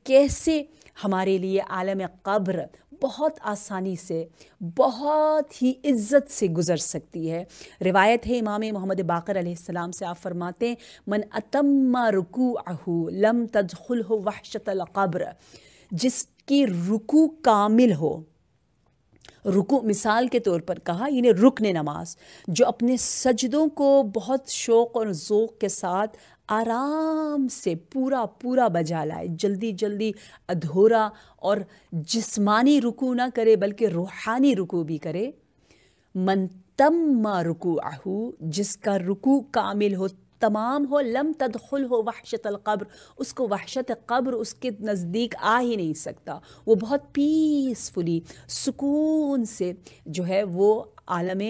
کیسے ہمارے لیے عالم قبر بہت آسانی سے، بہت ہی عزت سے گزر سکتی ہے۔ روایت ہے امام محمد باقر علیہ السلام سے، آپ فرماتے ہیں من اتم رکوعہ لم تدخلہ وحشۃ القبر، جس کی رکوع کامل ہو، رکوع مثال کے طور پر کہا یعنی رکن نماز، جو اپنے سجدوں کو بہت شوق اور ذوق کے ساتھ آرام سے پورا پورا بجا لائے، جلدی جلدی ادھورا اور جسمانی رکوع نہ کرے بلکہ روحانی رکوع بھی کرے، من تم رکوعہ، جس کا رکوع کامل ہو، تمام ہو، لم تدخل ہو وحشت القبر، اس کو وحشت قبر اس کے نزدیک آ ہی نہیں سکتا، وہ بہت پیسفلی سکون سے جو ہے وہ عالم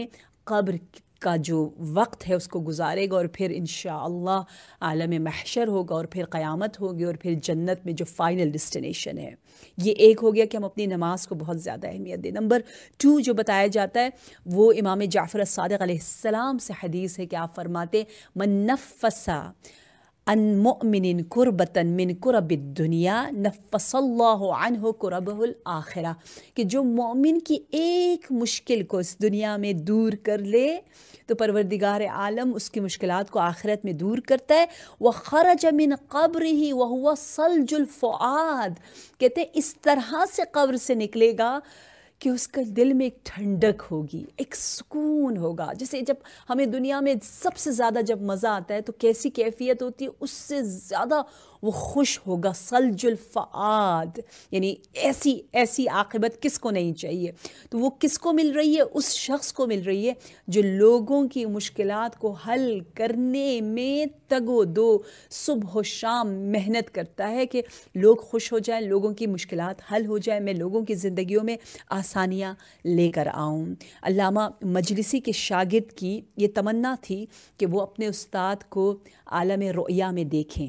قبر کا جو وقت ہے اس کو گزارے گا، اور پھر انشاءاللہ عالم محشر ہوگا، اور پھر قیامت ہوگی، اور پھر جنت میں جو فائنل ڈیسٹینیشن ہے۔ یہ ایک ہو گیا کہ ہم اپنی نماز کو بہت زیادہ اہمیت دیں۔ نمبر 2 جو بتایا جاتا ہے وہ امام جعفر الصادق علیہ السلام سے حدیث ہے کہ آپ فرماتے من نفس عن مؤمن کربتا من کرب الدنیا نفس اللہ عنہ کربہ الآخرہ، کہ جو مومن کی ایک مشکل کو اس دنیا میں دور کر لے تو پروردگار عالم اس کی مشکلات کو آخرت میں دور کرتا ہے۔ وخرج من قبرہ وہو صلج الفؤاد، کہتے ہیں اس طرح سے قبر سے نکلے گا کہ اس کا دل میں ایک ٹھنڈک ہوگی، ایک سکون ہوگا۔ جیسے جب ہمیں دنیا میں سب سے زیادہ جب مزہ آتا ہے تو کیسی کیفیت ہوتی ہے، اس سے زیادہ وہ خوش ہوگا، صلج الفؤاد، یعنی ایسی عاقبت کس کو نہیں چاہیے؟ تو وہ کس کو مل رہی ہے؟ اس شخص کو مل رہی ہے جو لوگوں کی مشکلات کو حل کرنے میں تگ و دو صبح و شام محنت کرتا ہے کہ لوگ خوش ہو جائیں، لوگوں کی مشکلات حل ہو جائیں، میں لوگوں کی زندگیوں میں آسانیاں لے کر آؤں۔ علامہ مجلسی کے شاگرد کی یہ تمنا تھی کہ وہ اپنے استاد کو عالم رؤیا میں دیکھیں،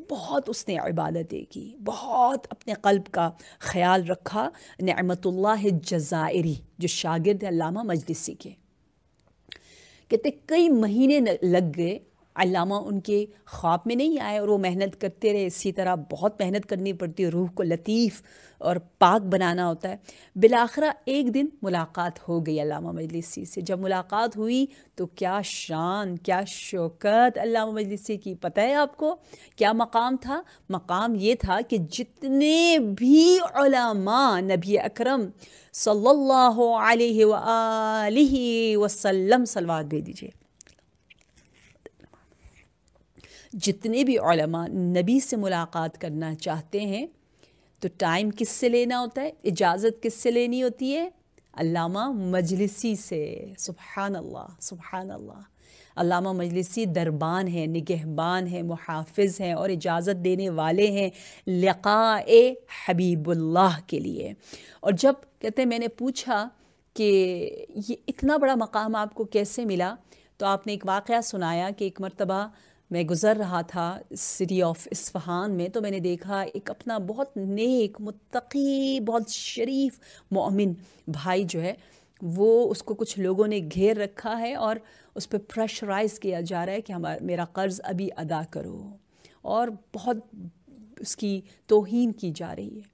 بہت اس نے عبادتیں کی، بہت اپنے قلب کا خیال رکھا۔ نعمت اللہ الجزائری جو شاگرد ہیں علامہ مجلسی کے، کہتے کئی مہینے لگ گئے، علامہ ان کے خواب میں نہیں آئے، اور وہ محنت کرتے رہے۔ اسی طرح بہت محنت کرنی پڑتی ہے، روح کو لطیف اور پاک بنانا ہوتا ہے۔ بالآخرہ ایک دن ملاقات ہو گئی علامہ مجلسی سے۔ جب ملاقات ہوئی تو کیا شان، کیا شوکت علامہ مجلسی کی، پتہ ہے آپ کو کیا مقام تھا؟ مقام یہ تھا کہ جتنے بھی علماء نبی اکرم صلی اللہ علیہ وآلہ وسلم، صلوات دے دیجئے، جتنے بھی علماء نبی سے ملاقات کرنا چاہتے ہیں تو ٹائم کس سے لینا ہوتا ہے؟ اجازت کس سے لینی ہوتی ہے؟ علامہ مجلسی سے۔ سبحان اللہ، سبحان اللہ۔ علامہ مجلسی دربان ہیں، نگہبان ہیں، محافظ ہیں، اور اجازت دینے والے ہیں لقاء حبیب اللہ کے لیے۔ اور جب کہتے ہیں میں نے پوچھا کہ یہ اتنا بڑا مقام آپ کو کیسے ملا، تو آپ نے ایک واقعہ سنایا کہ ایک مرتبہ میں گزر رہا تھا سٹی آف اصفہان میں، تو میں نے دیکھا ایک اپنا بہت نیک، متقی، بہت شریف مومن بھائی جو ہے وہ، اس کو کچھ لوگوں نے گھیر رکھا ہے اور اس پہ پریشرائز کیا جا رہا ہے کہ میرا قرض ابھی ادا کرو، اور بہت اس کی توہین کی جا رہی ہے۔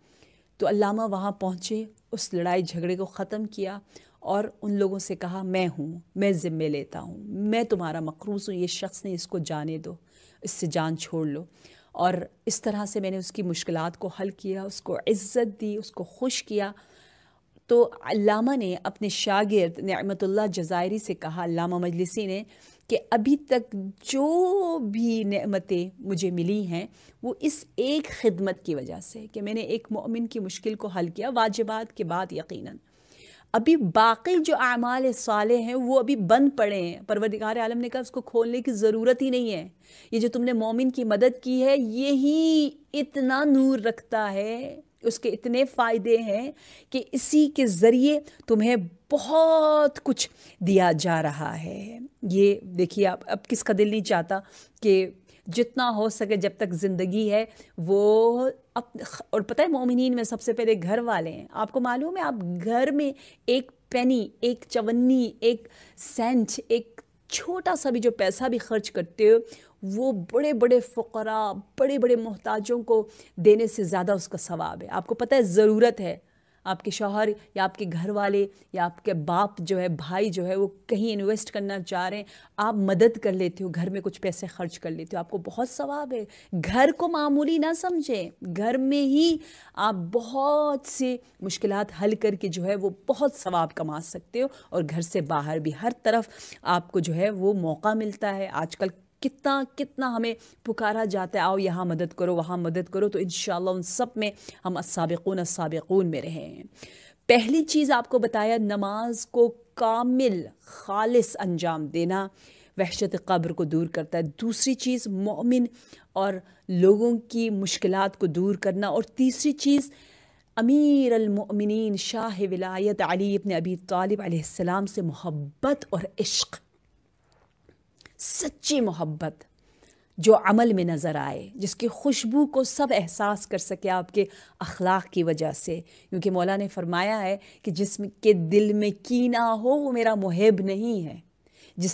تو علامہ وہاں پہنچے، اس لڑائی جھگڑے کو ختم کیا، اور ان لوگوں سے کہا میں ہوں، میں ذمہ لیتا ہوں، میں تمہارا مقروض ہوں، یہ شخص نے اس کو جانے دو، اس سے جان چھوڑ لو۔ اور اس طرح سے میں نے اس کی مشکلات کو حل کیا، اس کو عزت دی، اس کو خوش کیا۔ تو علامہ نے اپنے شاگرد نعمت اللہ جزائری سے کہا، علامہ مجلسی نے، کہ ابھی تک جو بھی نعمتیں مجھے ملی ہیں وہ اس ایک خدمت کی وجہ سے کہ میں نے ایک مومن کی مشکل کو حل کیا، واجبات کے بعد یقیناً۔ ابھی باقی جو اعمال صالح ہیں وہ ابھی بند پڑے ہیں، پروردگار عالم نے کہا اس کو کھولنے کی ضرورت ہی نہیں ہے، یہ جو تم نے مومن کی مدد کی ہے یہی اتنا نور رکھتا ہے، اس کے اتنے فائدے ہیں کہ اسی کے ذریعے تمہیں بہت کچھ دیا جا رہا ہے۔ یہ دیکھیے اب کس کا دل نہیں چاہتا کہ جتنا ہو سکے جب تک زندگی ہے وہ اور پتہ ہے مومنین میں سب سے پہلے گھر والے ہیں۔ آپ کو معلوم ہے آپ گھر میں ایک پینی، ایک چونی، ایک سینٹ، ایک چھوٹا سا بھی جو پیسہ بھی خرچ کرتے ہو وہ بڑے بڑے فقراء، بڑے بڑے محتاجوں کو دینے سے زیادہ اس کا ثواب ہے۔ آپ کو پتہ ہے ضرورت ہے، آپ کے شوہر یا آپ کے گھر والے یا آپ کے باپ جو ہے، بھائی جو ہے، وہ کہیں انویسٹ کرنا چاہ رہے ہیں، آپ مدد کر لیتے ہو، گھر میں کچھ پیسے خرچ کر لیتے ہو، آپ کو بہت ثواب ہے۔ گھر کو معمولی نہ سمجھیں، گھر میں ہی آپ بہت سی مشکلات حل کر کے جو ہے وہ بہت ثواب کما سکتے ہو، اور گھر سے باہر بھی ہر طرف آپ کو جو ہے وہ موقع ملتا ہے۔ آج کل کتنا ہمیں پکارا جاتا ہے، آؤ یہاں مدد کرو، وہاں مدد کرو، تو انشاءاللہ ان سب میں ہم السابقون السابقون میں رہے ہیں۔ پہلی چیز آپ کو بتایا، نماز کو کامل خالص انجام دینا وحشت قبر کو دور کرتا ہے۔ دوسری چیز مومن اور لوگوں کی مشکلات کو دور کرنا، اور تیسری چیز امیر المؤمنین شاہ ولایت علی ابن ابی طالب علیہ السلام سے محبت اور عشق، سچی محبت جو عمل میں نظر آئے، جس کی خوشبو کو سب احساس کر سکے آپ کے اخلاق کی وجہ سے، کیونکہ مولا نے فرمایا ہے کہ جس کے دل میں کینہ ہو وہ میرا محب نہیں ہے، جس